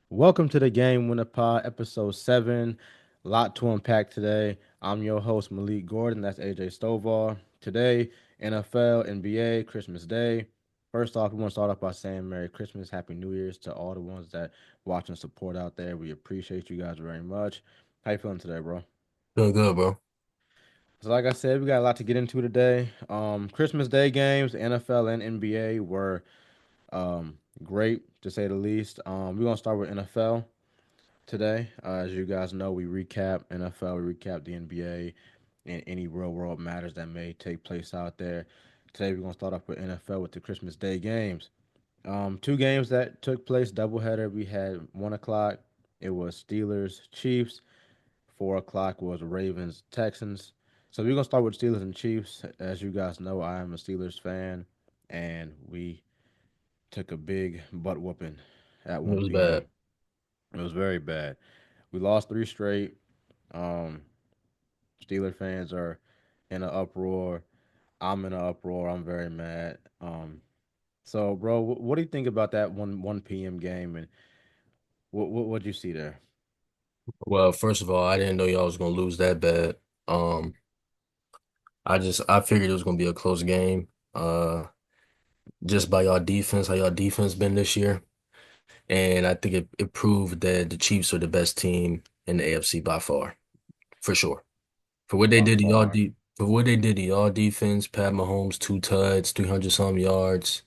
Welcome to the Game Winner Pod, episode 7. A lot to unpack today. I'm your host, Malique Gordon. That's AJ Stovall. Today, NFL, NBA, Christmas Day. First off, we want to start off by saying Merry Christmas, Happy New Year's to all the ones that watch and support out there. We appreciate you guys very much. How you feeling today, bro? Doing good, bro. So, like I said, we got a lot to get into today. Christmas Day games, NFL and NBA were great to say the least. We're gonna start with NFL today. As you guys know, we recap NFL, we recap the NBA, and any real world matters that may take place out there. Today, we're gonna start off with NFL with the Christmas Day games. Two games that took place doubleheader. We had 1 o'clock. It was Steelers Chiefs. 4 o'clock was Ravens Texans. So we're gonna start with Steelers and Chiefs. As you guys know, I am a Steelers fan, and we took a big butt whooping at It was 1 p.m. bad. It was very bad. We lost three straight. Um, Steeler fans are in an uproar. I'm in an uproar. I'm very mad. So bro, what do you think about that one p.m. game and what'd you see there? Well, first of all, I didn't know y'all was gonna lose that bad. Um, I figured it was gonna be a close game. Just by y'all defense, how y'all defense been this year. And I think it proved that the Chiefs are the best team in the AFC by far, for sure. For what they By did to y'all far. de for what they did to y'all defense, Pat Mahomes, 2 tuds, 300 some yards,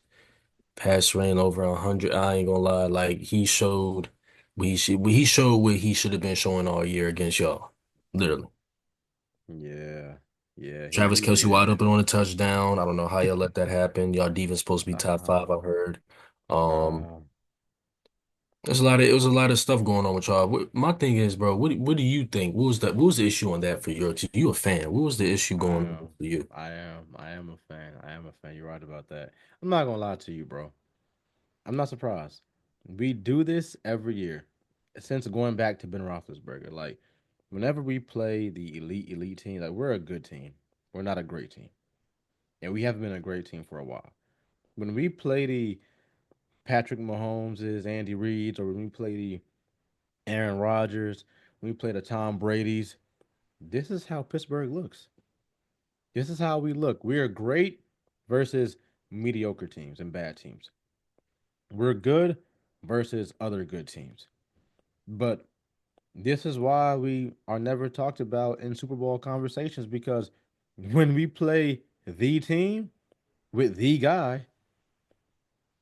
pass ran over 100. I ain't gonna lie, like he showed what he should have been showing all year against y'all. Literally. Yeah. Yeah, Travis he Kelce did. wide open on a touchdown. I don't know how y'all let that happen. Y'all defense supposed to be top Uh, five, I heard. Um, uh, it was a lot of stuff going on with y'all. My thing is, bro, what do you think? What was the issue on that for your team? You a fan. What was the issue I going on am. for you? I am a fan. I am a fan. You're right about that. I'm not gonna lie to you, bro. I'm not surprised. We do this every year since going back to Ben Roethlisberger. Like, whenever we play the elite team, like we're a good team. We're not a great team, and we haven't been a great team for a while. When we play the Patrick Mahomeses, Andy Reid's, or when we play the Aaron Rodgers, when we play the Tom Brady's, this is how Pittsburgh looks. This is how we look. We are great versus mediocre teams and bad teams. We're good versus other good teams. But this is why we are never talked about in Super Bowl conversations because when we play the team with the guy,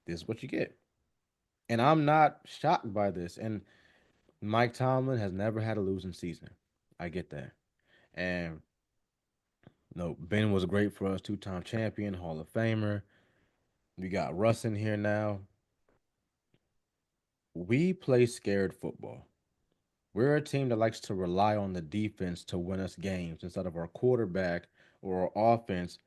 this is what you get. And I'm not shocked by this. And Mike Tomlin has never had a losing season. I get that. And no, Ben was great for us, two-time champion, Hall of Famer. We got Russ in here now. We play scared football. We're a team that likes to rely on the defense to win us games instead of our quarterback or our offense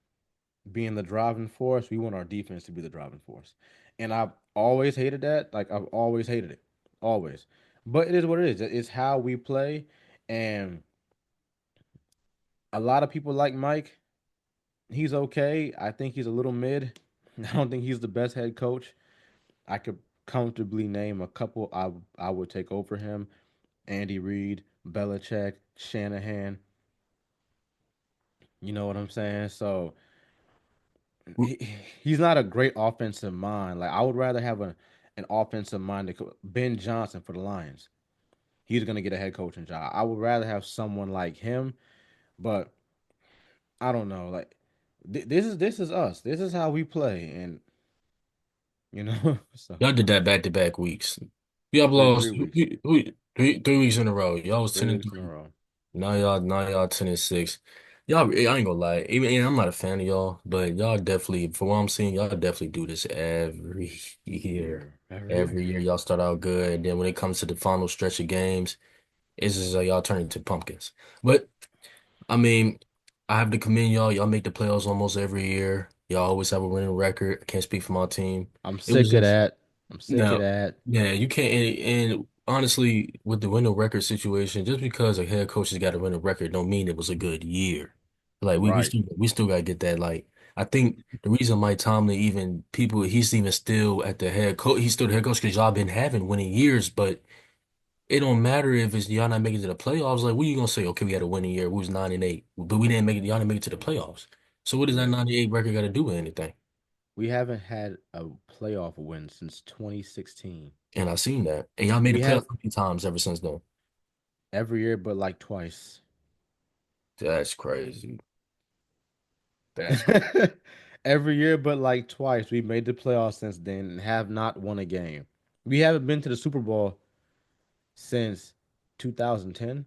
being the driving force. We want our defense to be the driving force. And I've always hated that. Like, I've always hated it. Always. But it is what it is. It's how we play. And a lot of people like Mike. He's okay. I think he's a little mid. I don't think he's the best head coach. I could comfortably name a couple I would take over him. Andy Reid, Belichick, Shanahan. You know what I'm saying? So he, he's not a great offensive mind. Like, I would rather have an offensive mind. Ben Johnson for the Lions. He's gonna get a head coaching job. I would rather have someone like him. But I don't know. Like, this is us. This is how we play, and so Y'all did that back to back weeks. Y'all three lost weeks, 3 weeks in a row. Y'all was 10 3 and weeks in a 3. row. Now y'all 10 and 6. Y'all, I ain't gonna lie. Even I'm not a fan of y'all, but y'all definitely, for what I'm seeing, y'all definitely do this every year. Every Every year. year y'all start out good, and then when it comes to the final stretch of games, it's just like y'all turn into pumpkins. But I mean, I have to commend y'all. Y'all make the playoffs almost every year. Y'all always have a winning record. I can't speak for my team. I'm It was sick of just that. I'm sick of no, that. yeah, you can't. And honestly, with the winning record situation, just because a head coach has got a winning record, don't mean it was a good year. Like we Right. still we still gotta get that. Like I think the reason Mike Tomlin even people he's even still at the head coach he's still the head coach because y'all been having winning years, but it don't matter if it's y'all not making it to the playoffs. Like, what are you gonna say? Okay, we had a winning year. We was 9-8, but we didn't make it. Y'all didn't make it to the playoffs. So what does that Yeah. 98 record got to do with anything? We haven't had a playoff win since 2016. And I seen that. And y'all made the We playoffs have a few times ever since then. every year, but like twice. That's crazy. That's crazy. Every year, but like twice. We made the playoffs since then and have not won a game. We haven't been to the Super Bowl since 2010.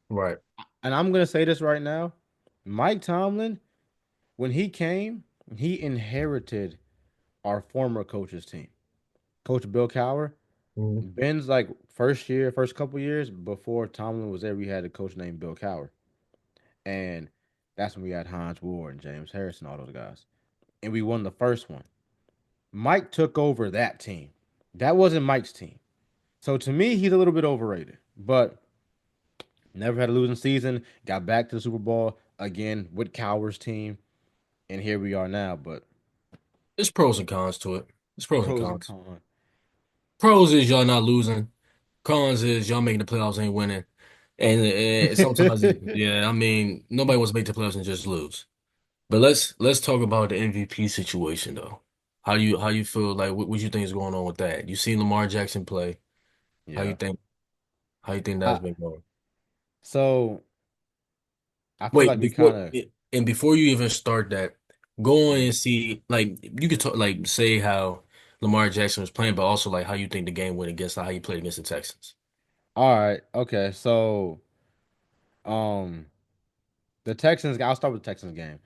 Right. And I'm gonna say this right now. Mike Tomlin, when he came, he inherited our former coach's team. Coach Bill Cowher. Mhm. Ben's like first year, first couple years before Tomlin was there, we had a coach named Bill Cowher. And that's when we had Hines Ward and James Harrison, all those guys. And we won the first one. Mike took over that team. That wasn't Mike's team. So to me, he's a little bit overrated. But never had a losing season. Got back to the Super Bowl again with Cowher's team. And here we are now. But There's pros and cons to it. There's pros and pros and cons. cons. Pros is y'all not losing. Cons is y'all making the playoffs ain't winning. And sometimes, yeah, I mean, nobody wants to make the playoffs and just lose. But let's talk about the MVP situation though. How you feel like what you think is going on with that? You seen Lamar Jackson play. How you Yeah. think how you think that's I, been going? so I feel Wait, like we kind of. before you even start that, go on Mhm. and see like you could talk like say how Lamar Jackson was playing, but also like how you think the game went against how you played against the Texans. All right. Okay. So um, the Texans. I'll start with the Texans game.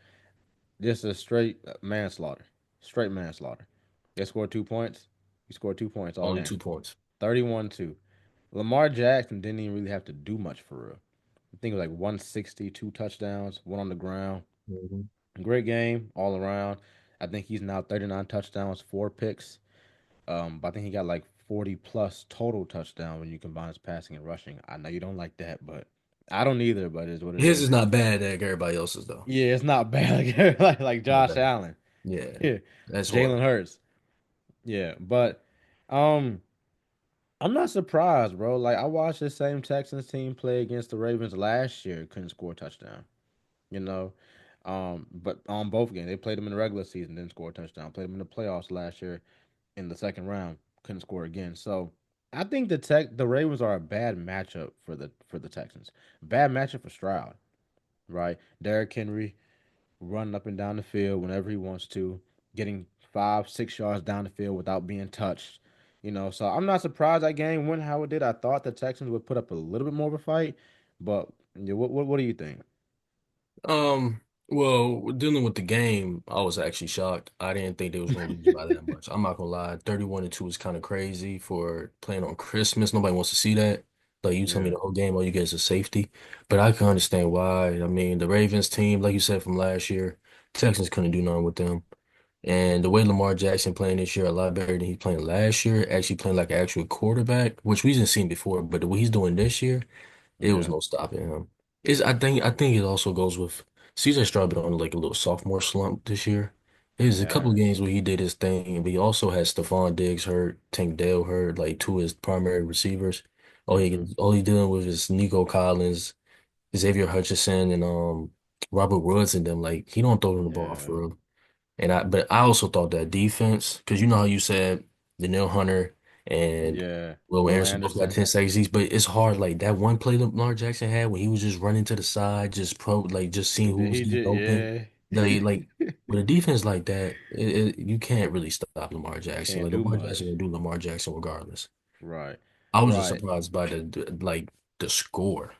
Just a straight manslaughter. Straight manslaughter. They scored 2 points. We scored 2 points all Only game. 2 points. 31-2. Lamar Jackson didn't even really have to do much for real. I think it was like 162 touchdowns, one on the ground. Mhm. Great game all around. I think he's now 39 touchdowns, 4 picks. But I think he got like 40 plus total touchdown when you combine his passing and rushing. I know you don't like that, but I don't either, but it's what it His is is. not bad like everybody else's though. Yeah, it's not bad like Not Josh bad. Allen. Yeah, Yeah. that's Jalen horrible. Hurts. Yeah. But um I'm not surprised, bro. Like I watched the same Texans team play against the Ravens last year, couldn't score a touchdown. You know. But on both games, they played them in the regular season, didn't score a touchdown. Played them in the playoffs last year in the second round, couldn't score again. So I think the Ravens are a bad matchup for the Texans. Bad matchup for Stroud, right? Derrick Henry running up and down the field whenever he wants to, getting 5, 6 yards down the field without being touched. So I'm not surprised that game went how it did. I thought the Texans would put up a little bit more of a fight, but yeah, what do you think? Well, dealing with the game, I was actually shocked. I didn't think they was gonna lose by that much. I'm not gonna lie. 31-2 is kind of crazy for playing on Christmas. Nobody wants to see that. Like you tell me Yeah, the whole game, all you get is a safety. But I can understand why. I mean, the Ravens team, like you said from last year, Texans couldn't do nothing with them. And the way Lamar Jackson playing this year a lot better than he playing last year, actually playing like an actual quarterback, which we didn't see before, but the way he's doing this year. It was yeah, no stopping him. I think it also goes with CJ Stroud been on like a little sophomore slump this year. There's he a couple of has. games where he did his thing, but he also had Stephon Diggs hurt, Tank Dell hurt, like two of his primary receivers. Mm-hmm. All he dealing with is Nico Collins, Xavier Hutchinson, and Robert Woods and them. Like he don't throw them the ball Yeah, for real. But I also thought that defense, because you know how you said Danielle Hunter and yeah. Will Will Anderson both got Anderson. 10 sacks each, but it's hard. Like that one play that Lamar Jackson had when he was just running to the side, just seeing who was He getting just open. yeah. Like with a defense like that, you can't really stop Lamar Jackson. Can't Like do Lamar Jackson much. will do Lamar Jackson regardless. Right. I was just Right. surprised by the score.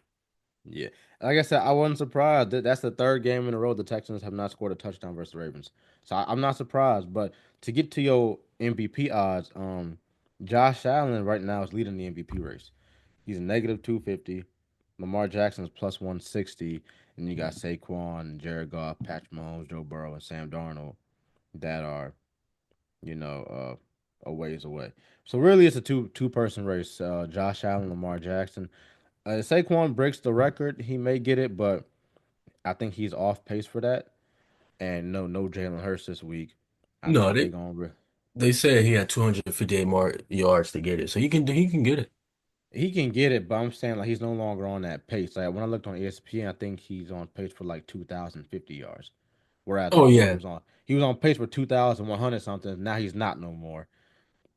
Yeah. Like I said, I wasn't surprised. That's the third game in a row the Texans have not scored a touchdown versus the Ravens. So I'm not surprised. But to get to your MVP odds, Josh Allen right now is leading the MVP race. He's a negative 250. Lamar Jackson's plus 160. And you got Saquon, Jared Goff, Patrick Mahomes, Joe Burrow, and Sam Darnold that are, you know, a ways away. So really it's a two person race. Josh Allen, Lamar Jackson. Saquon breaks the record. He may get it, but I think he's off pace for that. and no Jalen Hurts this week. I No, think they're gonna. they said he had 258 more yards to get it, so he can get it. He can get it, but I'm saying like he's no longer on that pace. Like when I looked on ESPN, I think he's on pace for like 2,050 yards. Whereas Oh before yeah. he was on pace for 2,100 something. Now he's not no more.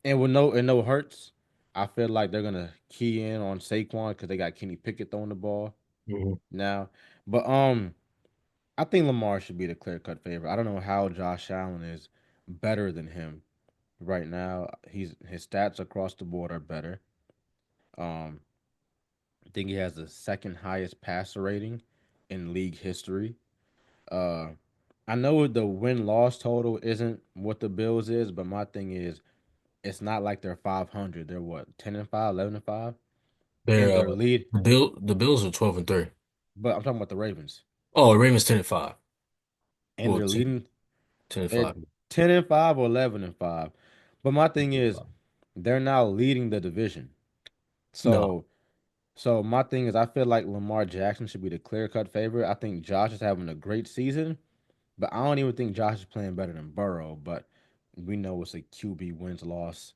And with no Hurts, I feel like they're gonna key in on Saquon because they got Kenny Pickett throwing the ball Mhm. now. But I think Lamar should be the clear cut favorite. I don't know how Josh Allen is better than him right now. His stats across the board are better. Um, I think he has the second highest passer rating in league history. Uh, I know the win loss total isn't what the Bills is, but my thing is it's not like they're 500. They're what 10-5, 11-5, and They're their lead. the Bills are 12-3. But I'm talking about the Ravens, Oh, Ravens 10-5. and Well, they're 10, leading. 10 and They're 5. 10-5 or 11-5. But my thing is 10-5. they're now leading the division. No. So my thing is I feel like Lamar Jackson should be the clear cut favorite. I think Josh is having a great season. But I don't even think Josh is playing better than Burrow. But we know it's a QB wins loss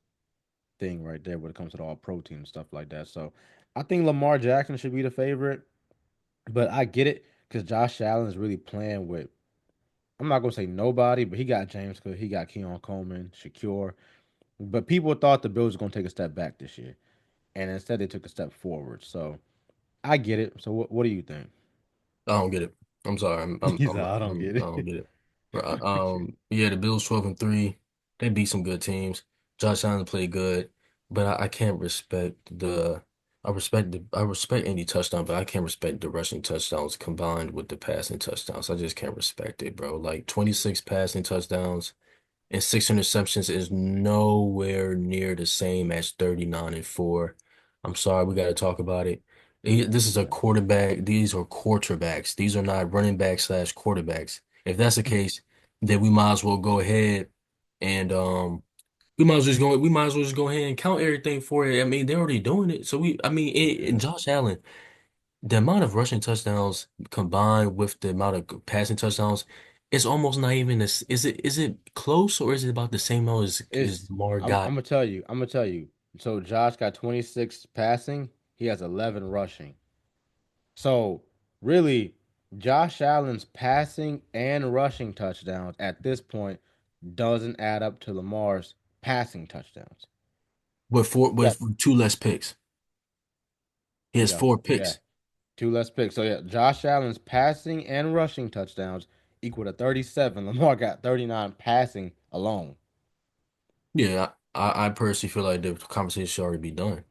thing right there when it comes to the all protein and stuff like that. So I think Lamar Jackson should be the favorite. But I get it because Josh Allen is really playing with. I'm not gonna say nobody, but he got James Cook, he got Keon Coleman, Shakir. But people thought the Bills were gonna take a step back this year, and instead they took a step forward. So I get it. So what do you think? I don't get it. I'm sorry. He said, I don't get I don't it. get it. Yeah, the Bills 12-3. They beat some good teams. Josh Allen played good, but I can't respect I respect any touchdown, but I can't respect the rushing touchdowns combined with the passing touchdowns. I just can't respect it, bro. Like 26 passing touchdowns and six interceptions is nowhere near the same as 39-4. I'm sorry, we got to talk about it. This is a quarterback. These are quarterbacks. These are not running backs slash quarterbacks. If that's the case, then we might as well go ahead and we might as well just go ahead and count everything for it. I mean, they're already doing it. So I mean, and Yeah. Josh Allen. The amount of rushing touchdowns combined with the amount of passing touchdowns, it's almost not even this. Is it close or is it about the same amount as It's Lamar I'm got? gonna tell you. I'm gonna tell you. So Josh got 26 passing. He has 11 rushing. So really, Josh Allen's passing and rushing touchdowns at this point doesn't add up to Lamar's passing touchdowns. Yeah, With two less picks. He has yeah, four yeah. picks. Two less picks. So yeah, Josh Allen's passing and rushing touchdowns equal to 37. Lamar got 39 passing alone. Yeah, I personally feel like the conversation should already be done.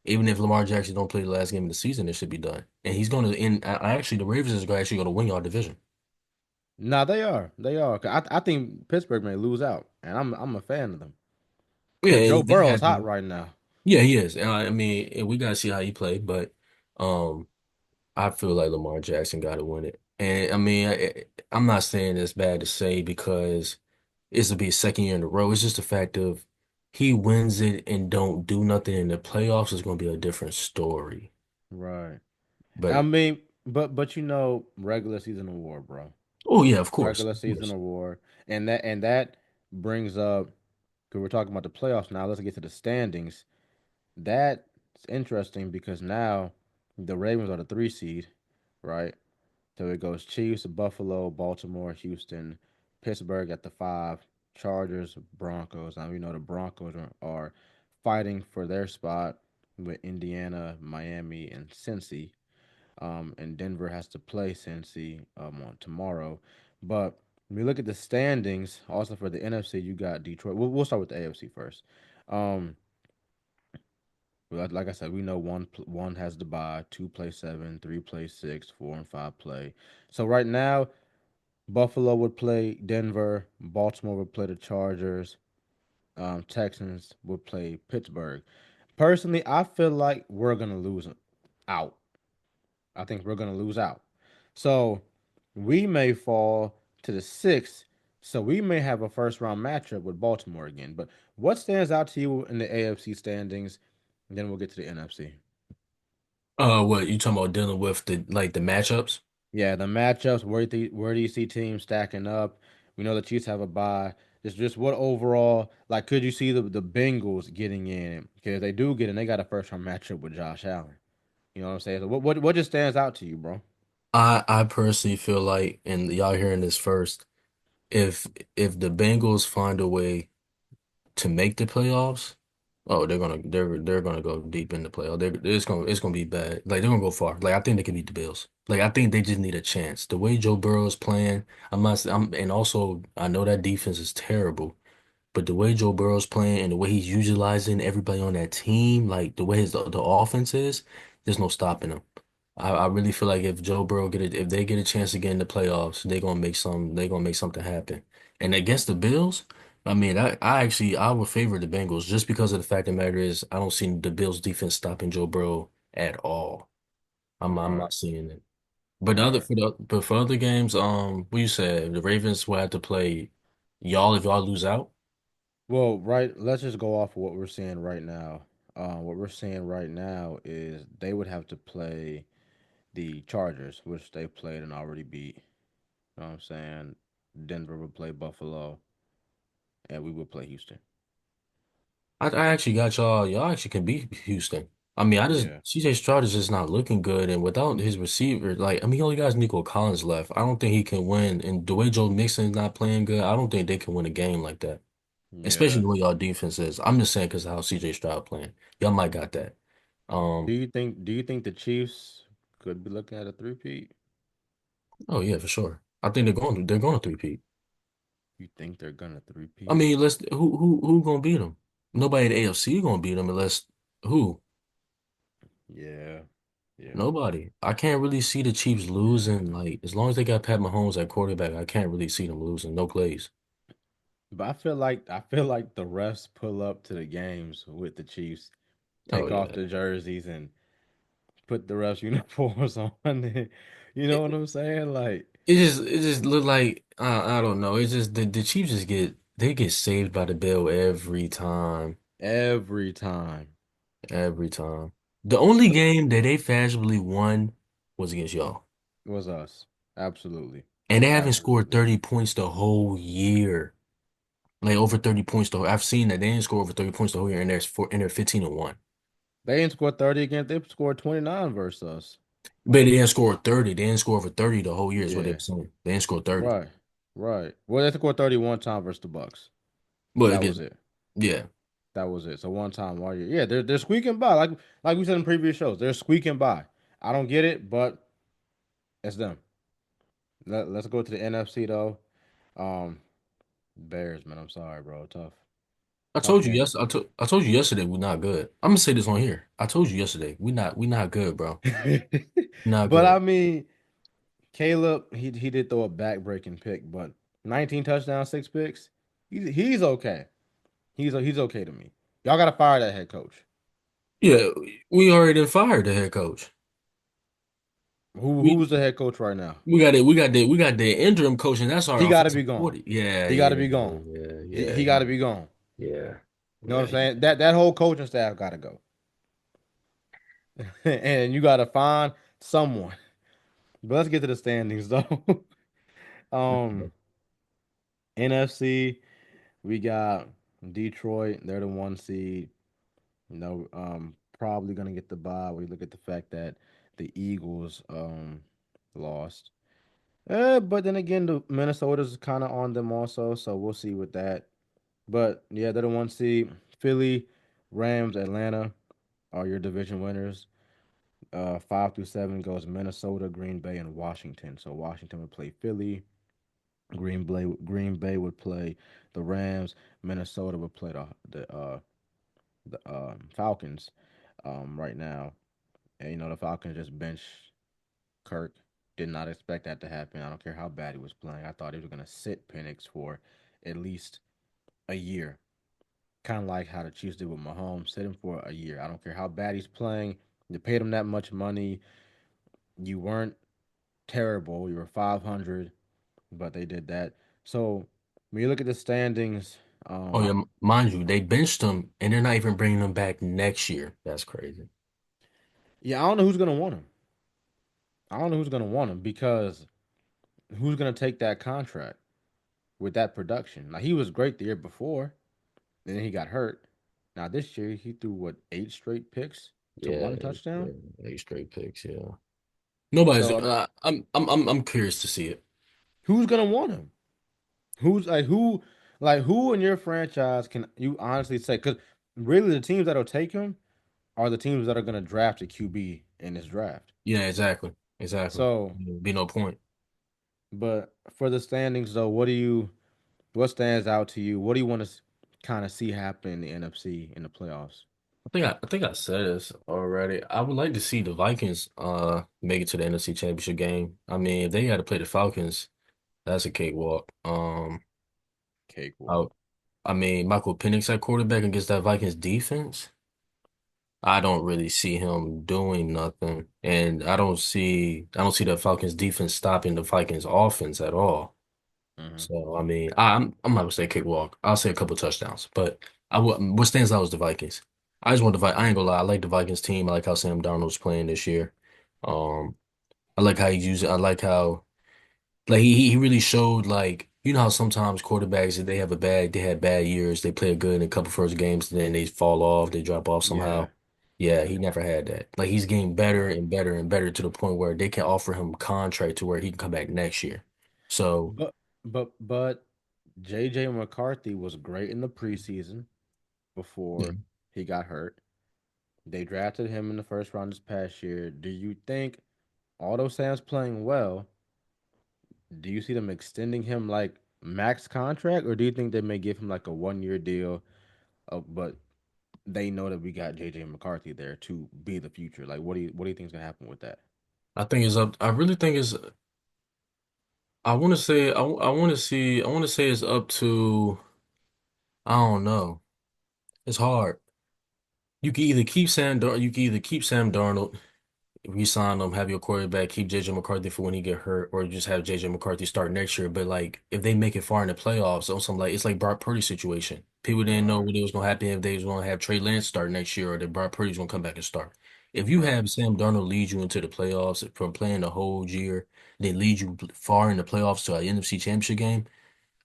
Even if Lamar Jackson don't play the last game of the season, it should be done. And he's going to end. Actually, the Ravens is going to actually going to win your division. Nah, they are. They are. 'Cause I think Pittsburgh may lose out, and I'm a fan of them because Yeah, Joe they Burrow is have hot to. right now. Yeah, he is. And I mean, and we got to see how he play, but. Um, I feel like Lamar Jackson got to win it. And I mean, I'm not saying it's bad to say because it's to be a second year in a row. It's just the fact of he wins it and don't do nothing in the playoffs is going to be a different story. Right. I But mean, but regular season award, bro. oh yeah, Regular of season course. award, and that brings up because we're talking about the playoffs now. Let's get to the standings. That's interesting because now the Ravens are the 3 seed, right? So it goes Chiefs, Buffalo, Baltimore, Houston, Pittsburgh at the 5, Chargers, Broncos. Now we know the Broncos are fighting for their spot with Indiana, Miami, and Cincy. And Denver has to play Cincy on tomorrow. But when we look at the standings, also for the NFC, you got Detroit. We'll start with the AFC first. Um, like I said, we know one has the bye, two play 7, three play 6, 4 and 5 play. So right now, Buffalo would play Denver, Baltimore would play the Chargers, Texans would play Pittsburgh. Personally, I feel like we're gonna lose out. I think we're gonna lose out. So we may fall to the 6th. So we may have a first round matchup with Baltimore again. But what stands out to you in the AFC standings? And then we'll get to the NFC. What you talking about dealing with the matchups? Yeah, the matchups. Where do you see teams stacking up? We know the Chiefs have a bye. Just what overall like could you see the Bengals getting in? Because they do get in, they got a first round matchup with Josh Allen. You know what I'm saying? So what just stands out to you, bro? I personally feel like, and y'all hearing this first, if if the Bengals find a way to make the playoffs, oh, they're gonna go deep in the playoffs. It's gonna be bad. Like they're gonna go far. Like I think they can beat the Bills. Like I think they just need a chance. The way Joe Burrow is playing, and also I know that defense is terrible. But the way Joe Burrow's playing and the way he's utilizing everybody on that team, like the way the offense is, there's no stopping him. I really feel like if Joe Burrow if they get a chance to get in the playoffs, they're gonna make something happen. And against the Bills, I mean, I would favor the Bengals just because of the fact of the matter is I don't see the Bills defense stopping Joe Burrow at all. I'm Right, not seeing it. But right. but for other games, what you said, the Ravens will have to play y'all if y'all lose out. Well, right. Let's just go off of what we're seeing right now. What we're seeing right now is they would have to play the Chargers, which they played and already beat. You know what I'm saying? Denver would play Buffalo, and we would play Houston. I actually got y'all. Y'all actually can beat Houston. I mean, I just Yeah, CJ Stroud is just not looking good, and without his receiver, like I mean, he only got Nico Collins left. I don't think he can win. And the way Joe Mixon's not playing good, I don't think they can win a game like that. Especially yeah. the way y'all defense is. I'm just saying because how CJ Stroud playing. Y'all might got that. Do Um. you think? Do you think the Chiefs could be looking at a three-peat? Oh yeah, for sure. I think they're going to three-peat. You think they're gonna I three-peat? mean, let's who gonna beat them? Nobody in the AFC gonna beat them unless who? Yeah, yeah, Nobody. I can't really see the Chiefs yeah. losing. Like, as long as they got Pat Mahomes at quarterback, I can't really see them losing. No plays. But I feel like the refs pull up to the games with the Chiefs, Oh take off yeah. the jerseys and put the refs uniforms on. And, you know It, what I'm saying? Like it just look like I don't know. It's just the Chiefs they get saved by the bell every time. every time Every time. The only the, game that they fashionably won was against y'all. it was us. Absolutely, And they haven't scored absolutely. 30 points the whole year. Like over 30 points the whole I've seen that they didn't score over 30 points the whole year and they're 15-1. They didn't score 30 again. They scored 29 versus us. But they didn't score 30. They didn't score over 30 the whole year is what they Yeah, were saying. They didn't score 30. right, right. Well, they scored 31 time versus the Bucks. But That again, was it. yeah. That was it. So one time all year. Yeah, they're squeaking by. Like we said in previous shows, they're squeaking by. I don't get it, but it's them. Let's go to the NFC though. Um, Bears, man. I'm sorry, bro. Tough game. I told you yesterday we're not good. I'm gonna say this on here. I told you yesterday we not good, bro. Not But I good. mean, Caleb, he did throw a back breaking pick, but 19 touchdowns, 6 picks. He's okay. He's okay to me. Y'all gotta fire that head coach. Yeah, we already done fired the head coach. Who's We the head coach right now? we got the interim coach, and that's our He got to offensive be gone. coordinator. Yeah, He got yeah, to be gone. yeah, yeah, He got to be gone. yeah, You know what yeah. I'm saying? That whole coaching staff got to go, and you got to find someone. But let's get to the standings though. um, NFC, we got Detroit. They're the 1 seed. Probably gonna get the bye. We look at the fact that the Eagles lost. But then again, the Minnesota's kind of on them also, so we'll see with that. But yeah, they're the 1 seed. Philly, Rams, Atlanta are your division winners. 5 through 7 goes Minnesota, Green Bay, and Washington. So Washington would play Philly. Green Bay would play the Rams. Minnesota would play the Falcons. Right now, and the Falcons just benched Kirk. Did not expect that to happen. I don't care how bad he was playing. I thought he was gonna sit Penix for at least a year, kind of like how the Chiefs did with Mahomes. Sit him for a year. I don't care how bad he's playing. You paid him that much money. You weren't terrible. You were 500, but they did that. So when you look at the standings, Oh yeah, um, mind you, they benched him, and they're not even bringing him back next year. That's crazy. yeah, I don't know who's gonna want him. I don't know who's gonna want him because who's gonna take that contract with that production? Like he was great the year before, and then he got hurt. Now this year he threw what 8 straight picks to Yeah, 1 touchdown. yeah, 8 straight picks. Yeah, nobody's. So I'm curious to see it. who's gonna want him? Who's like who in your franchise can you honestly say? Because really, the teams that'll take him are the teams that are gonna draft a QB in this draft. Yeah, exactly. So, Be no point. but for the standings though, what stands out to you? What do you want to kind of see happen in the NFC in the playoffs? I think I said this already. I would like to see the Vikings make it to the NFC Championship game. I mean, if they had to play the Falcons, that's a cakewalk. I, Cakewalk. I mean, Michael Penix at quarterback against that Vikings defense. I don't really see him doing nothing, and I don't see the Falcons defense stopping the Vikings offense at all. Hmm. So I mean, I'm not gonna say cakewalk. I'll say a couple touchdowns, but what stands out is the Vikings. I just want the I ain't gonna lie. I like the Vikings team. I like how Sam Darnold's playing this year. Um, I like how he's using. I like how like he really showed like how sometimes quarterbacks if they had bad years, they play good in a couple first games, and then they fall off, they drop off Yeah, somehow. Yeah, he never had that. Like he's getting better and better and better to the point where they can offer him a contract to where he can come back next year. So but but JJ McCarthy was great in the preseason yeah. before he got hurt. They drafted him in the first round this past year. Do you think, although Sam's playing well, do you see them extending him like max contract, or do you think they may give him like a 1 year deal? But they know that we got JJ McCarthy there to be the future. Like, what do you think is gonna happen with that? I think it's up. I really think it's. I want to say. I want to see. I want to say it's up to. I don't know. It's hard. You can either keep Sam Darnold, re-sign him, have your quarterback, keep JJ McCarthy for when he get hurt, or just have JJ McCarthy start next year. But like, if they make it far in the playoffs, or something like it's like Brock Purdy situation. People didn't know Right, what it was gonna happen if they was gonna have Trey Lance start next year, or that Brock Purdy's gonna come back and start. If you right. have Sam Darnold lead you into the playoffs from playing the whole year, they lead you far in the playoffs to an NFC Championship game.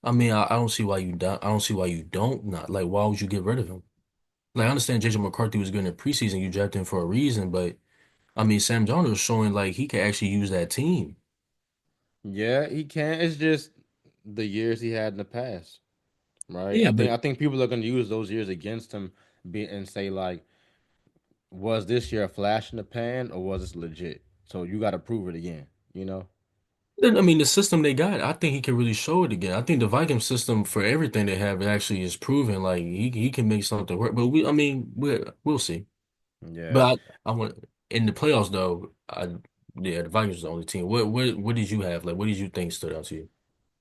I mean, I don't see why you don't. I don't see why you don't not like. Why would you get rid of him? Like, I understand JJ McCarthy was good in the preseason. You drafted him for a reason, but I mean, Sam Darnold is showing like he can actually use that team. Yeah, he can. It's just the years he had in the past, right? Yeah, I think but I think people are gonna use those years against him, and say like, was this year a flash in the pan or was this legit? So you got to prove it again. You know? then I mean the system they got, I think he can really show it again. I think the Viking system for everything they have actually is proven like he can make something work. But I mean, we'll see. Yeah. But I want in the playoffs though. Yeah, the Vikings was the only team. What did you have? Like, what did you think stood out to you?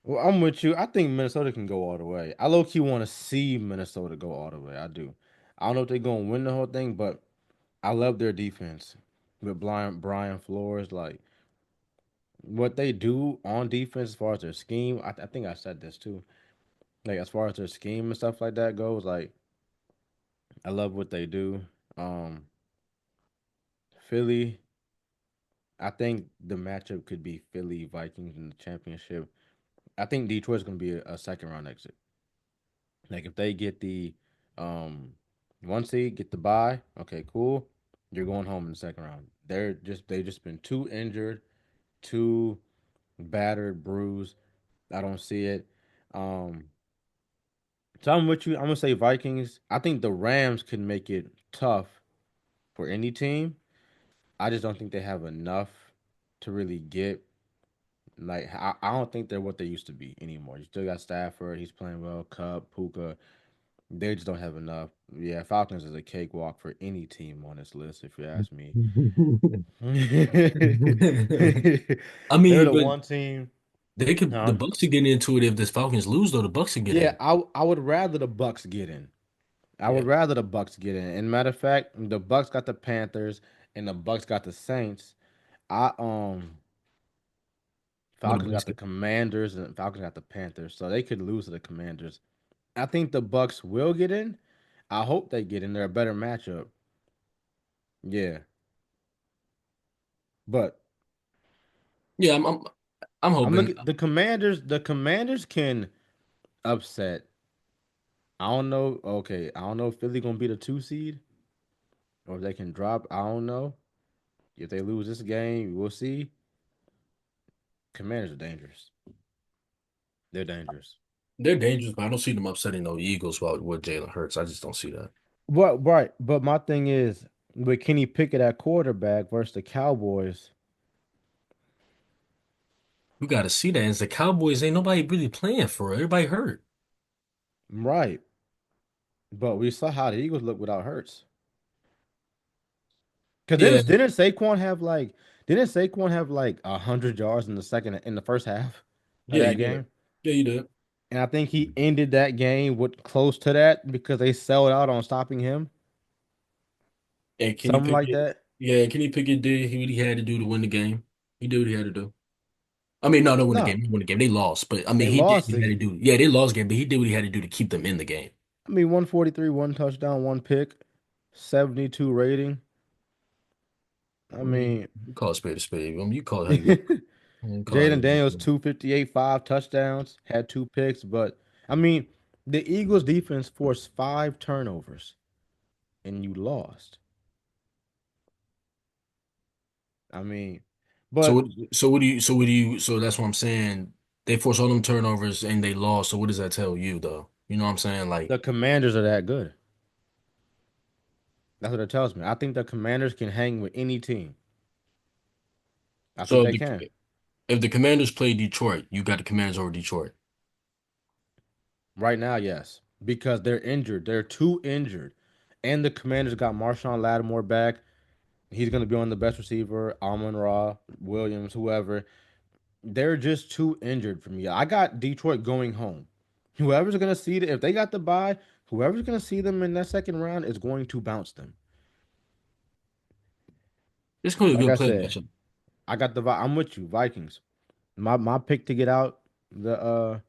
Well, I'm with you. I think Minnesota can go all the way. I low key want to see Minnesota go all the way. I do. I don't know if they're gonna win the whole thing, but I love their defense with Brian Flores. Like what they do on defense as far as their scheme. I think I said this too. Like as far as their scheme and stuff like that goes, like I love what they do. Um, Philly. I think the matchup could be Philly Vikings in the championship. I think Detroit's gonna be a second round exit. Like if they get the um 1 seed, get the bye, okay, cool. You're going home in the second round. They just been too injured, too battered, bruised. I don't see it. Um so I'm with you. I'm gonna say Vikings. I think the Rams could make it tough for any team. I just don't think they have enough to really get like I don't think they're what they used to be anymore. You still got Stafford, he's playing well, Cup, Puka. They just don't have enough. Yeah, Falcons is a cakewalk for any team on this list, if you ask me. I They're mean, the but one team. the Huh? Bucks are getting into it if the Falcons lose though, the Bucks are Yeah, getting. I would rather the Bucks get in. I Yeah. would rather the Bucks get in. And matter of fact, the Bucks got the Panthers and the Bucks got the Saints. I But the Falcons Bucks got the get Commanders and Falcons got the Panthers, so they could lose to the Commanders. I think the Bucks will get in. I hope they get in. They're a better matchup. Yeah, but Yeah, I'm I'm hoping. looking the Commanders. The Commanders can upset. I don't know. Okay, I don't know if Philly gonna be the 2 seed or if they can drop. I don't know. If they lose this game, we'll see. Commanders are dangerous. They're dangerous. They're dangerous, but I don't see them upsetting no Eagles with Jalen Hurts. I just don't see that. But right, but my thing is with Kenny Pickett at quarterback versus the Cowboys. You got to see that. As the Cowboys, ain't nobody really playing for it. Everybody hurt. Right, but we saw how the Eagles look without Hurts. Cause Yeah, didn't Saquon have like 100 yards in the first half of yeah, that you did. game? Yeah, you did. And I think he ended that game with close to that because they sold out on stopping him. And Kenny Something like Pickett, that. yeah, Kenny Pickett did what he had to do to win the game. He did what he had to do. I mean, no, they won the No, game. They won the game. They lost, but I mean, they he did lost. what he had to do. Yeah, they lost the game, but he did what he had to do to keep them in the game. 143, one touchdown, one pick, 72 rating. I I mean, mean, you call a spade a spade. I mean, you call it how you want. Jaden You call it how you Daniels want. 258, 5 touchdowns, had 2 picks, but I mean, the Eagles defense forced 5 turnovers and you lost. I mean, So what? but So that's what I'm saying. They forced all them turnovers and they lost. So what does that tell you, though? You know what I'm saying? Like, the Commanders are that good. That's what it tells me. I think the Commanders can hang with any team. I think so they can. if the Commanders play Detroit, you got the Commanders over Detroit. Right now, yes. Because they're injured. They're too injured. And the Commanders got Marshawn Lattimore back. He's going to be on the best receiver, Amon Ra, Williams, whoever. They're just too injured for me. I got Detroit going home. Whoever's going to see it, if they got the bye, whoever's going to see them in that second round is going to bounce them. It's going to be Like a I good play said, matchup. I got I'm with you, Vikings. My pick to get out the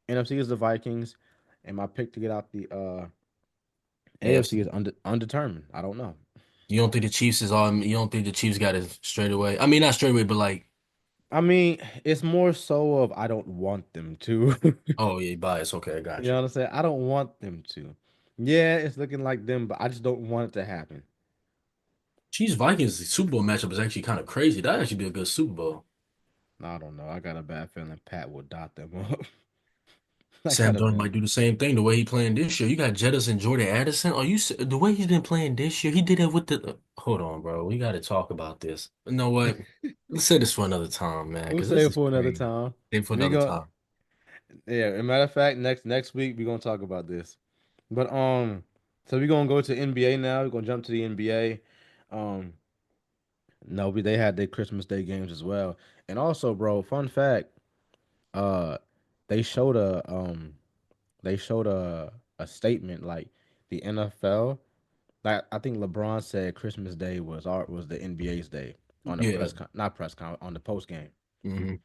NFC is the Vikings, and my pick to get out the AFC is AFC. undetermined. I don't know. You don't think the Chiefs is all? You don't think the Chiefs got it straight away? I mean, not straight away, but like, I mean, it's more so of I don't want them to. oh yeah, bias. Okay, I You got know you. what I'm saying? I don't want them to. Yeah, it's looking like them, but I just don't want it to happen. Chiefs Vikings Super Bowl matchup is actually kind of crazy. That'd actually be a good Super Bowl. I don't know. I got a bad feeling Pat will dot them up. I Sam got a Darnold bad. might do the same thing the way he playing this year. You got Jettis and Jordan Addison. Are you the way he's been playing this year? He did it with the. Hold on, bro. We got to talk about this. You know what? Let's say this for another time, man, We'll because this save it is for another crazy. time. Say for We another go. time. Yeah. As a matter of fact, next week we're gonna talk about this. But so we're gonna go to NBA now. We're gonna jump to the NBA. Um, no, they had their Christmas Day games as well. And also, bro, fun fact. Uh, they showed a statement like the NFL. Like I think LeBron said Christmas Day was the NBA's day on the Yeah. not press con on the post game. Hmm.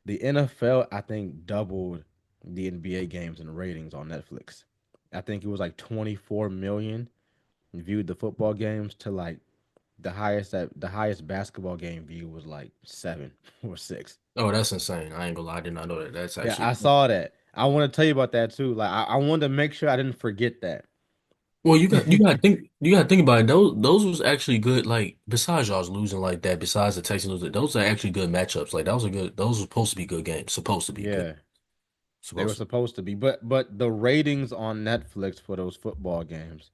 The NFL I think doubled the NBA games and ratings on Netflix. I think it was like 24 million viewed the football games to like the highest basketball game view was like 7 or 6. Oh, that's insane. I ain't gonna lie. I did not know that. That's Yeah, actually. I saw that. I want to tell you about that too. Like I wanted to make sure I didn't forget that. Well, you got to think about it. Those was actually good. Like besides y'all's losing like that, besides the Texans losing, those are actually good matchups. Like that was a good. Those were supposed to be good games. Supposed to be good. Yeah, they were Supposed to. supposed to be, but the ratings on Netflix for those football games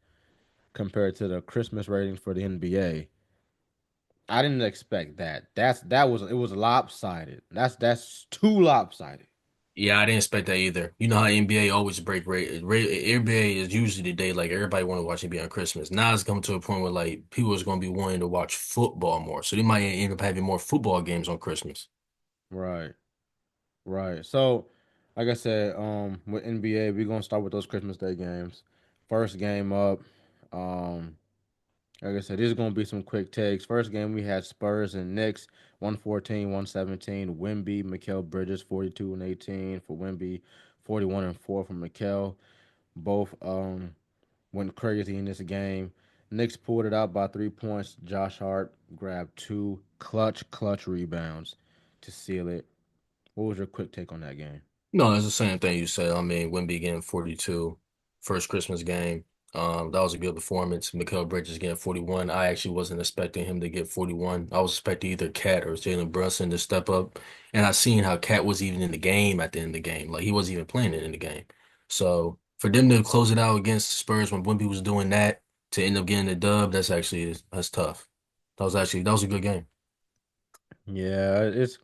compared to the Christmas ratings for the NBA, I didn't expect that. That was it was lopsided. That's too lopsided. Yeah, I didn't expect that either. You know how NBA always break rate. NBA is usually the day like everybody want to watch NBA on Christmas. Now it's coming to a point where like people is going to be wanting to watch football more, so they might end up having more football games on Christmas. Right, right. So, like I said, with NBA, we're gonna start with those Christmas Day games. First game up, um, like I said, these are gonna be some quick takes. First game we had Spurs and Knicks, 114, 117. Wimby, Mikal Bridges, 42 and 18 for Wimby, 41 and 4 for Mikal. Both went crazy in this game. Knicks pulled it out by 3 points. Josh Hart grabbed two clutch rebounds. to seal it. What was your quick take on that game? No, it's the same thing you said. I mean, Wemby getting 42, first Christmas game. That was a good performance. Mikal Bridges getting 41. I actually wasn't expecting him to get 41. I was expecting either Cat or Jalen Brunson to step up. And I seen how Cat was even in the game at the end of the game. Like he wasn't even playing it in the game. So for them to close it out against the Spurs when Wemby was doing that to end up getting the dub, that's tough. That was a good game. Yeah, it's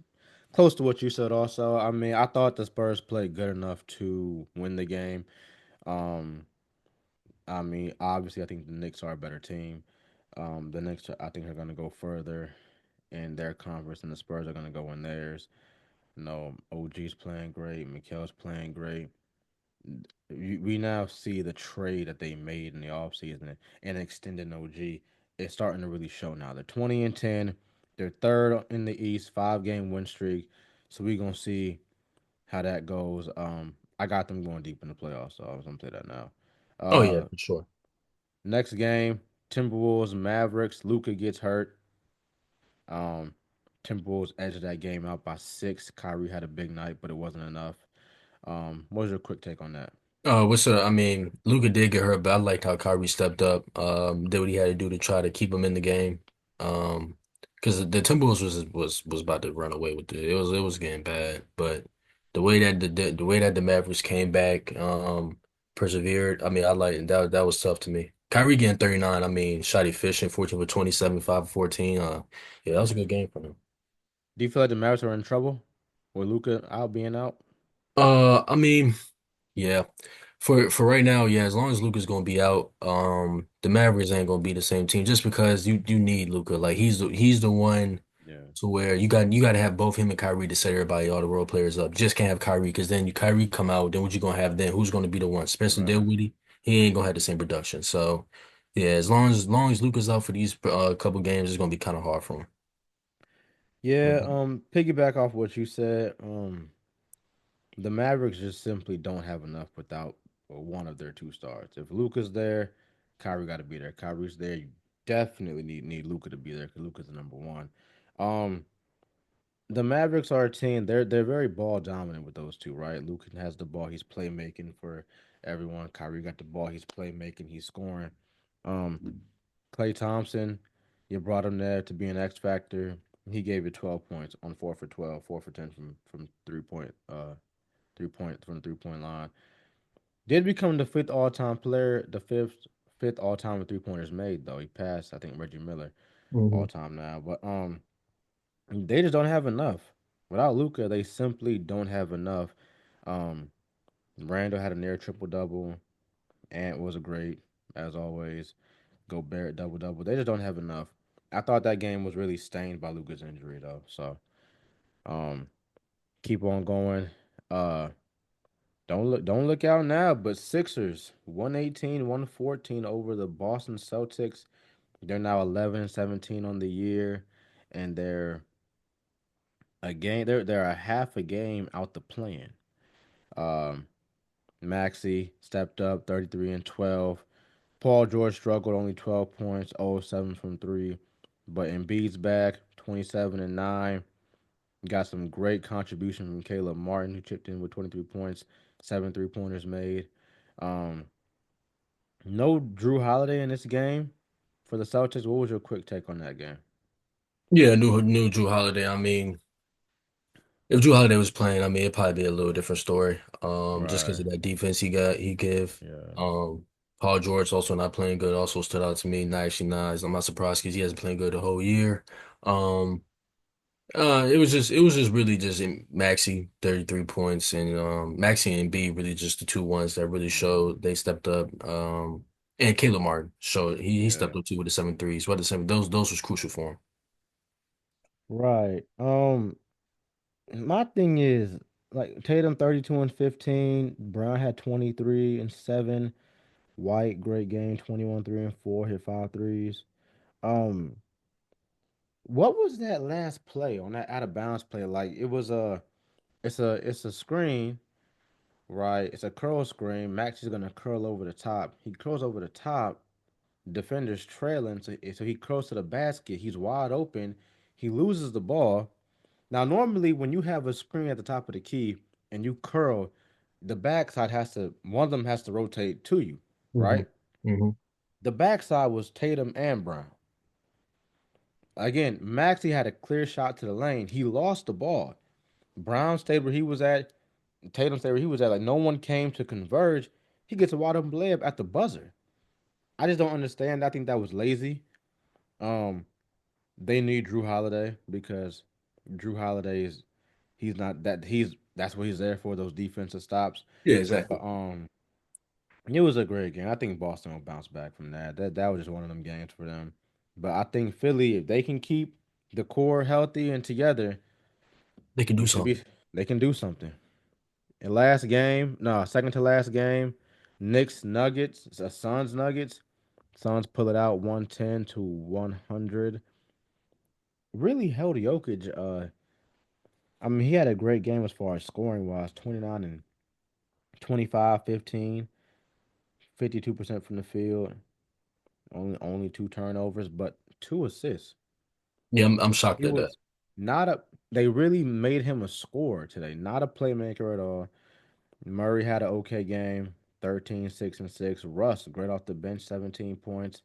close to what you said. Also, I mean, I thought the Spurs played good enough to win the game. Um, I mean, obviously, I think the Knicks are a better team. The Knicks, I think, are going to go further in their conference, and the Spurs are going to go in theirs. OG's playing great. Mikel's playing great. We now see the trade that they made in the offseason and extending OG. It's starting to really show now. They're 20-10. They're third in the East, 5 game win streak. So we're gonna see how that goes. I got them going deep in the playoffs, so I was gonna say that now. Oh yeah, Uh for sure. Next game, Timberwolves, Mavericks. Luca gets hurt. Um Timberwolves edged that game out by 6. Kyrie had a big night, but it wasn't enough. What was your quick take on that? I mean, Luka did get hurt, but I liked how Kyrie stepped up, did what he had to do to try to keep him in the game. Because the Timberwolves was about to run away with it. It was getting bad, but the way that the Mavericks came back, persevered. I mean, I like that was tough to me. Kyrie getting 39. I mean, shot efficient, 14 for 27, 5 for 14. Yeah, that was a good game for him. Do you feel like the Mavericks are in trouble with Luca out being out? I mean. Yeah. For right now, yeah, as long as Luka's gonna be out, the Mavericks ain't gonna be the same team just because you need Luka. Like he's the one Yeah. to where you gotta have both him and Kyrie to set everybody, all the role players up. Just can't have Kyrie because then Kyrie come out, then what you gonna have then? Who's gonna be the one? Spencer Right. Dinwiddie? He ain't gonna have the same production. So yeah, as long as Luka's out for these couple games, it's gonna be kind of hard for Yeah, him. piggyback off what you said, the Mavericks just simply don't have enough without one of their two stars. If Luca's there, Kyrie got to be there. Kyrie's there, you definitely need Luca to be there because Luca's the number one. Um, the Mavericks are a team. They're very ball dominant with those two, right? Luca has the ball. He's playmaking for everyone. Kyrie got the ball. He's playmaking. He's scoring. Um, Clay Thompson, you brought him there to be an X factor. He gave you 12 points on 4 for 12, 4 for 10 from 3 point 3 point from the 3 point line. Did become the fifth all time player, the fifth all time with 3 pointers made though. He passed I think Reggie Miller all Mhm. time now, but they just don't have enough. Without Luca, they simply don't have enough. Um, Randall had a near triple double. Ant was a great as always. Gobert double double. They just don't have enough. I thought that game was really stained by Luca's injury though. So um, keep on going. Uh, don't look out now. But Sixers 118, 114 over the Boston Celtics. They're now 11-17 on the year, and they're a game. They're a half a game out the plan. Um, Maxi stepped up 33-12. Paul George struggled only 12 points, 0 of 7 from three. But Embiid's back 27-9. Got some great contribution from Caleb Martin, who chipped in with 23 points, 7 3 pointers made. Um, no Drew Holiday in this game for the Celtics. What was your quick take on that game? Yeah, new Drew Holiday. I mean. If Drew Holiday was playing, I mean, it'd probably be a little different story. Just because Right. of that defense he give. Yeah. Paul George also not playing good. Also stood out to me. Not actually nice. I'm not surprised because he hasn't played good the whole year. Um, it was just really just Maxi 33 points and Maxi and B really just the two ones that really Hmm. showed they stepped up. And Caleb Martin showed he Yeah. stepped up too with the 7 threes. What the seven those was crucial for him. Right. My thing is like Tatum 32-15. Brown had 23-7. White, great game, 21 3-4, hit 5 threes. Um, what was that last play on that out of bounds play? Like it was it's a screen, right? It's a curl screen. Max is gonna curl over the top. He curls over the top. Defender's trailing, so he curls to the basket. He's wide open. He loses the ball. Now, normally when you have a screen at the top of the key and you curl, the backside has to one of them has to rotate to you, Hmm. right? Hmm. The backside was Tatum and Brown. Again, Maxey had a clear shot to the lane. He lost the ball. Brown stayed where he was at. Tatum stayed where he was at. Like no one came to converge. He gets a wide open layup at the buzzer. I just don't understand. I think that was lazy. Um, they need Drew Holiday because Drew Holiday is he's not that he's that's what he's there for, those defensive stops. Yeah, But exactly. it was a great game. I think Boston will bounce back from that. That was just one of them games for them. But I think Philly, if they can keep the core healthy and together, They can do we should something. be they can do something. And last game, no, second to last game, Knicks Nuggets, Suns Nuggets. Suns pull it out 110 to 100. Really held Jokic. I mean, he had a great game as far as scoring wise, 29 and 25, 15, 52% from the field, only two turnovers, but two assists. Yeah, I'm shocked He at that. was not a. They really made him a scorer today, not a playmaker at all. Murray had an okay game, 13, 6, and 6. Russ, great off the bench, 17 points.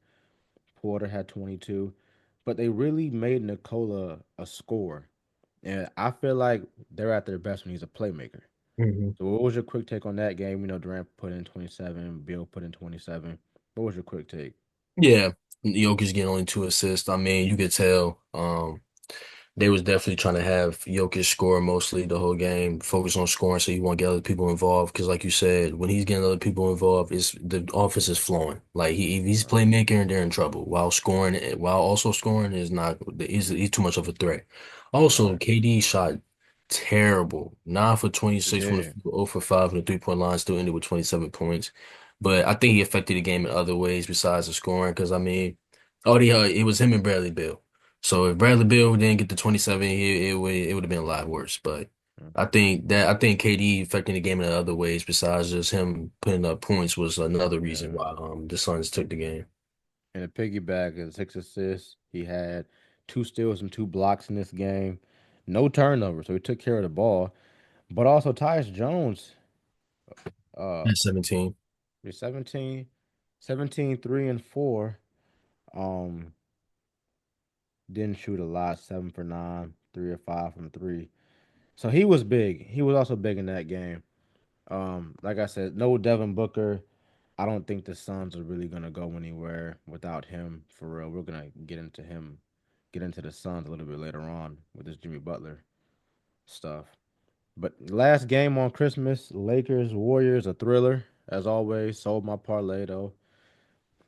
Porter had 22. But they really made Nikola a scorer. And I feel like they're at their best when he's a playmaker. Hmm. So what was your quick take on that game? Durant put in 27, Bill put in 27. What was your quick take? Yeah, Jokic getting only 2 assists. I mean, you could tell. They was definitely trying to have Jokic score mostly the whole game, focus on scoring so you want to get other people involved. Because like you said, when he's getting other people involved, it's the offense is flowing. Like if he's Right. playmaker and they're in trouble. While also scoring is not he's too much of a threat. Also, Right. KD shot terrible. 9 for He 26 from the did. field, 0 for 5 from the 3-point line, still ended with 27 points. But I think he affected the game in other ways besides the scoring. Because I mean, it was him and Bradley Beal. So if Bradley Beal didn't get to 27, it would have been a lot worse. But I think KD affecting the game in other ways besides just him putting up points was another reason Yeah. why the Suns took the game. And a piggyback is 6 assists. He had two steals and two blocks in this game. No turnover, so he took care of the ball. But also Tyus Jones, uh At 17. 17, 17, 3 and 4. Um didn't shoot a lot, 7 for 9, 3 or 5 from three. So he was big. He was also big in that game. Like I said, no Devin Booker. I don't think the Suns are really gonna go anywhere without him for real. We're gonna get into the Suns a little bit later on with this Jimmy Butler stuff. But last game on Christmas, Lakers Warriors, a thriller as always. Sold my parlay though.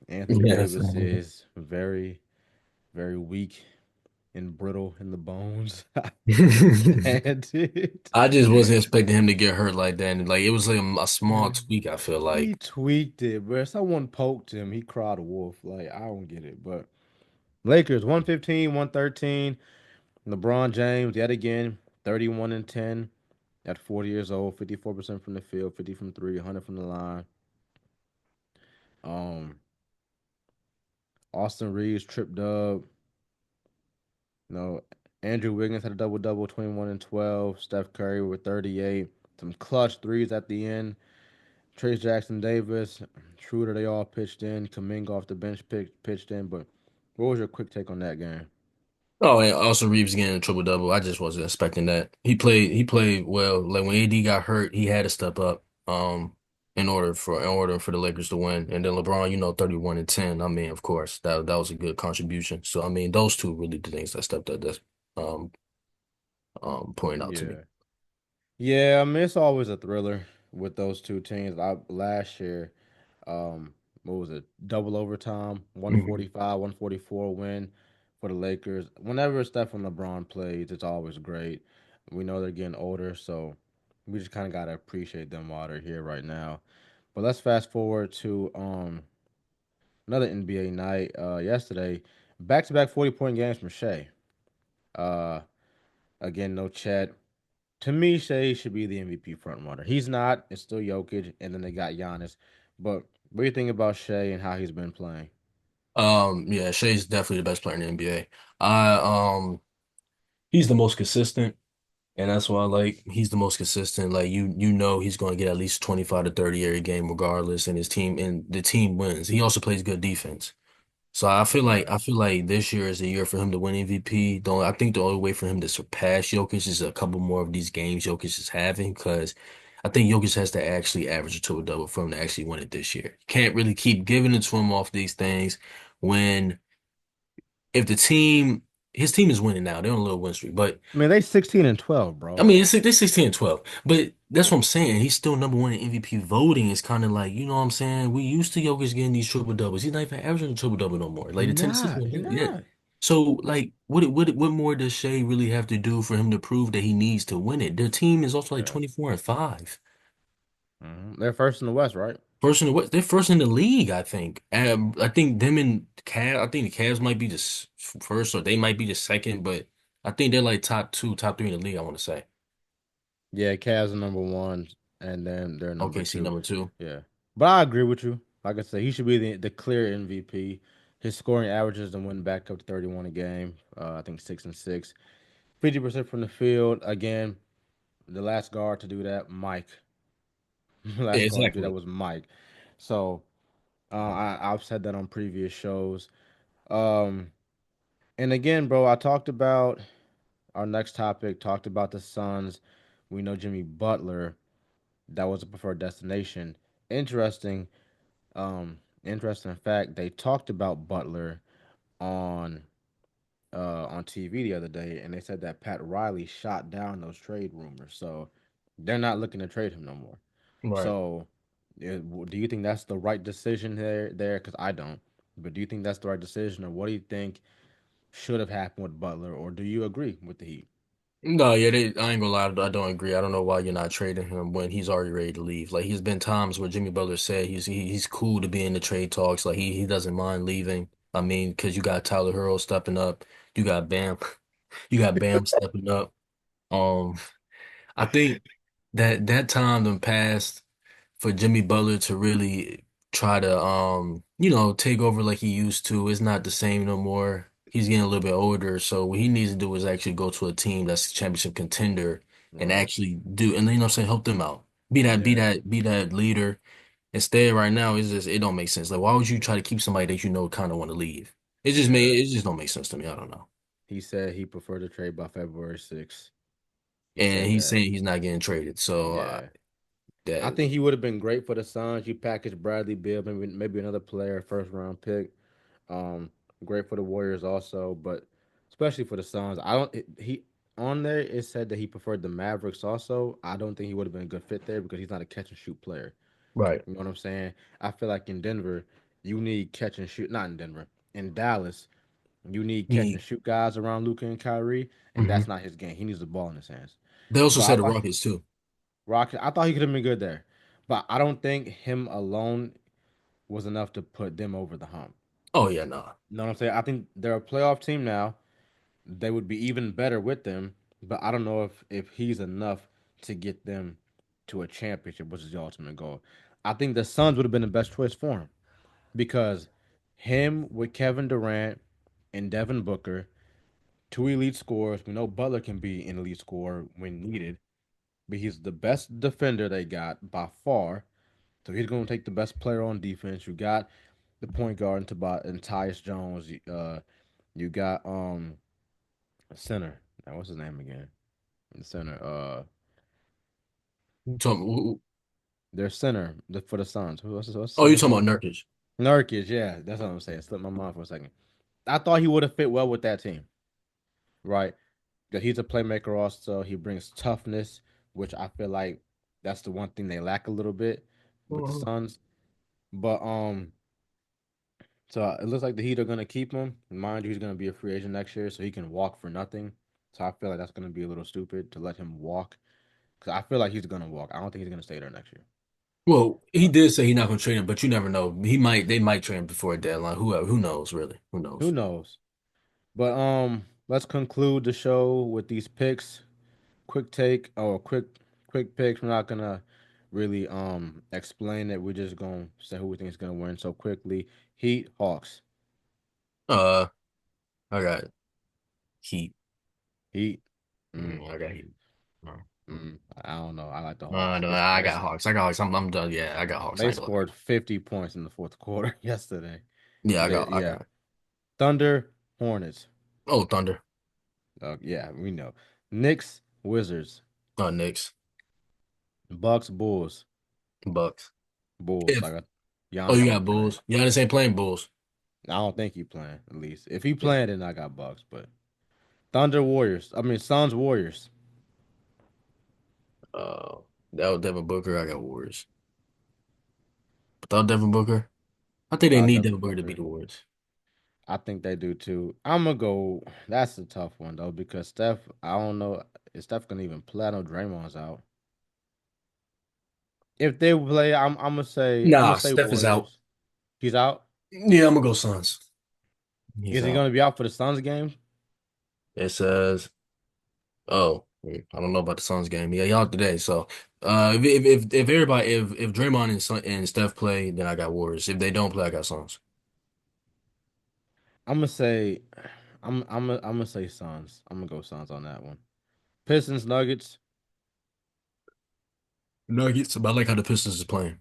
Anthony Yes. Davis is very very weak and brittle in the bones. I can't stand it. I just wasn't expecting him to get hurt like that. And like it was like a small tweak, I feel He like. tweaked it, bro. Someone poked him. He cried wolf. Like, I don't get it. But Lakers 115, 113. LeBron James, yet again, 31 and 10 at 40 years old, 54% from the field, 50 from three, 100 from the line. Um, Austin Reeves, trip dub. No, Andrew Wiggins had a double double, 21 and 12. Steph Curry with 38. Some clutch threes at the end. Trace Jackson Davis, Schroeder, they all pitched in. Kaminga off the bench pitched in. But what was your quick take on that game? Oh, and also Reeves getting a triple double. I just wasn't expecting that. He played well. Like when AD got hurt, he had to step up in order for the Lakers to win. And then LeBron, 31 and 10. I mean, of course, that was a good contribution. So I mean, those two really the things that stepped up that's um pointing out to me. Yeah. Yeah, I mean it's always a thriller with those two teams. I last year, what was it? Double overtime, Hmm. 145, 144 win for the Lakers. Whenever Steph and LeBron plays, it's always great. We know they're getting older, so we just kind of gotta appreciate them while they're here right now. But let's fast forward to another NBA night. Yesterday, back to back 40-point games from Shea. Uh, again, no Chet. To me, Shea should be the MVP front runner. He's not. It's still Jokic, and then they got Giannis. But what do you think about Shea and how he's been playing? Yeah, Shea's definitely the best player in the NBA. I He's the most consistent. And that's why like he's the most consistent. Like you know he's going to get at least 25 to 30 every game regardless and his team and the team wins. He also plays good defense. So Right. I feel like this year is the year for him to win MVP. Though I think the only way for him to surpass Jokic is a couple more of these games Jokic is having because I think Jokic has to actually average a triple double for him to actually win it this year. Can't really keep giving it to him off these things when if the team his team is winning now. They're on a little win streak, but I mean, they 16-12, I bro. mean, they're 16 and 12, but that's what I'm saying. He's still number one in MVP voting. It's kind of like, you know what I'm saying? We used to Jokic getting these triple doubles. He's not even averaging a triple double no more. He Like the Tennessee not. one, He yeah. not. So, like, what more does Shea really have to do for him to prove that he needs to win it? Their team is also like Yeah. 24 and 5. They're first in the West, right? First in the West, they're first in the league, I think. I think them and Cavs, I think the Cavs might be just first or they might be the second, but I think they're like top two, top three in the league, I want to say. Yeah, Cavs are number one, and then they're number OKC two. number two. Yeah, but I agree with you. Like I said, he should be the clear MVP. His scoring averages and went back up to 31 a game. I think 6 and 6, 50% from the field. Again, the last guard to do that, Mike. The Yeah, last guard to do that exactly. was Mike. So I've said that on previous shows. Um, and again, bro, I talked about our next topic. Talked about the Suns. We know Jimmy Butler. That was a preferred destination. Interesting, interesting fact. They talked about Butler on on TV the other day, and they said that Pat Riley shot down those trade rumors. So they're not looking to trade him no more. Right. So do you think that's the right decision there? There, because I don't. But do you think that's the right decision, or what do you think should have happened with Butler, or do you agree with the Heat? No, yeah, I ain't gonna lie, I don't agree. I don't know why you're not trading him when he's already ready to leave. Like he's been times where Jimmy Butler said he's cool to be in the trade talks. Like he doesn't mind leaving. I mean, because you got Tyler Herro stepping up, you got Bam, you got Bam stepping up. Um, I think that time done passed for Jimmy Butler to really try to take over like he used to. It's not the same no more. He's getting a little bit older, so what he needs to do is actually go to a team that's a championship contender and Right. actually do and you know what I'm saying, help them out. Yeah. Be that leader. Instead, right now, it's just it don't make sense. Like why would you try to keep somebody that you know kind of want to leave? Yeah. It just don't make sense to me. I don't know. He said he preferred to trade by February 6th. He And said he's that. saying he's not getting traded. So Yeah. I that think he would have been great for the Suns. You package Bradley Beal, maybe another player, first round pick. Um, Great for the Warriors also, but especially for the Suns. I don't he on there it said that he preferred the Mavericks also. I don't think he would have been a good fit there because he's not a catch and shoot player. right. You know what I'm saying? I feel like in Denver, you need catch and shoot. Not in Denver. In Dallas, you need catch and He shoot guys around Luka and Kyrie, and mhm. that's not his game. He needs the ball in his hands. They also So I said the thought Rockets too. Rocket. I thought he could have been good there, but I don't think him alone was enough to put them over the hump. Oh yeah, no. You know what I'm saying? I think they're a playoff team now. They would be even better with them, but I don't know if he's enough to get them to a championship, which is the ultimate goal. I think the Suns would have been the best choice for him because him with Kevin Durant and Devin Booker, two elite scorers. We know Butler can be an elite scorer when needed, but he's the best defender they got by far. So he's going to take the best player on defense. You got the point guard and Tyus Jones. You got center. Now what's his name again? The center. You talking, Their center for the Suns. What's the oh, you center's talking about name? Nurkic? Nurkic. Yeah, that's what I'm saying. Slipped my mind for a second. I thought he would have fit well with that team, right? Because he's a playmaker. Also, he brings toughness, which I feel like that's the one thing they lack a little bit with the Mhm. Suns. But so it looks like the Heat are gonna keep him. Mind you, he's gonna be a free agent next year, so he can walk for nothing. So I feel like that's gonna be a little stupid to let him walk, because I feel like he's gonna walk. I don't think he's gonna stay there next year. Well, he Uh, did say he's not going to trade him, but you never know. They might trade him before a deadline. Who knows, really? Who who knows? knows? But let's conclude the show with these picks. Quick take or quick picks. We're not gonna really explain it. We're just gonna say who we think is gonna win. So quickly, Heat, Hawks, Uh, I got Heat. Heat. Mm. I got Heat. I don't know. I like the No, Hawks. no, I got Hawks. I got Hawks. I'm done. Yeah, I got Hawks. I They ain't gonna lie. scored 50 points in the fourth quarter yesterday. Yeah, I Yeah. got. Thunder, Hornets. Oh, Thunder. Yeah, we know. Knicks, Wizards. Knicks, Bucks, Bulls. Bucks. Bulls. I If got oh, you Giannis got ain't playing. Bulls. Giannis ain't playing Bulls. I don't think he playing, at least. If he Yeah. playing, then I got Bucks. But Thunder, Warriors. I mean, Suns, Warriors. Uh, that was Devin Booker. I got Warriors. Without Devin Booker, I think they Without need Devin Devin Booker to beat Booker. the Warriors. I think they do too. I'm gonna go. That's a tough one though because Steph. I don't know if Steph can even play. I know Draymond's out. If they play, I'm gonna say Nah, Steph is out. Warriors. He's out. Yeah, I'm gonna go Suns. He's Is he out. gonna be out for the Suns game? It says, oh, I don't know about the Suns game. Yeah, y'all today. So, if everybody if Draymond and Steph play, then I got Warriors. If they don't play, I got Suns. I'm gonna say, I'm gonna say Suns. I'm gonna go Suns on that one. Pistons Nuggets. Nuggets, but I like how the Pistons is playing.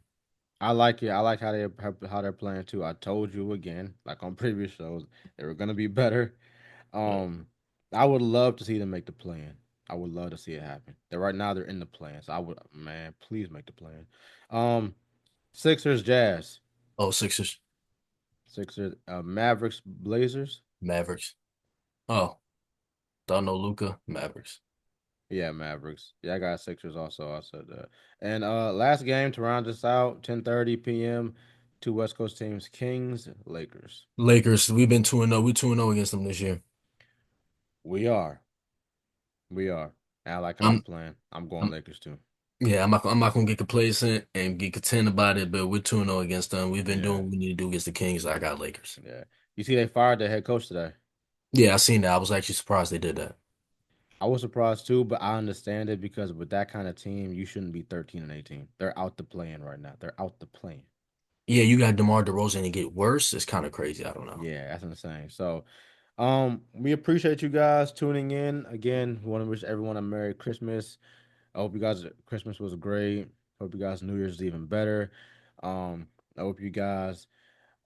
I like it. I like how they're playing too. I told you again, like on previous shows, they were gonna be better. Yeah. Um, I would love to see them make the plan. I would love to see it happen. They're right now they're in the plans. I would, man, please make the plan. Um, Sixers, Jazz, Oh, Sixers, Sixers, Mavericks, Blazers. Mavericks. Oh, don't know Luca, Mavericks. Yeah, Mavericks. Yeah, I got Sixers also. I said that. And last game to round us out, 10:30 p.m. Two West Coast teams, Kings, Lakers. Lakers, we've been 2-0. We 2-0 against them this year. We are. We are. And I like how they're I'm, playing. I'm going I'm Lakers too. yeah, I'm not gonna get complacent and get content about it, but we're 2-0 against them. We've been doing Yeah. what we need to do against the Kings. I got Lakers. Yeah. You see they fired their head coach today. Yeah, I seen that. I was actually surprised they did that. I was surprised too, but I understand it because with that kind of team, you shouldn't be 13 and 18. They're out the playing right now. They're out the playing. Yeah, you got DeMar DeRozan and get worse. It's kind of crazy. I don't know. Yeah, that's insane. So, we appreciate you guys tuning in. Again, we want to wish everyone a Merry Christmas. I hope you guys Christmas was great. Hope you guys New Year's is even better. I hope you guys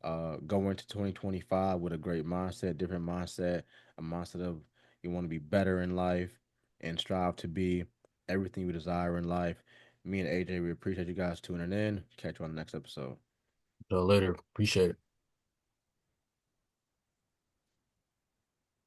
go into 2025 with a great mindset, different mindset, a mindset of you want to be better in life and strive to be everything you desire in life. Me and AJ, we appreciate you guys tuning in. Catch you on the next episode. Later. Appreciate it.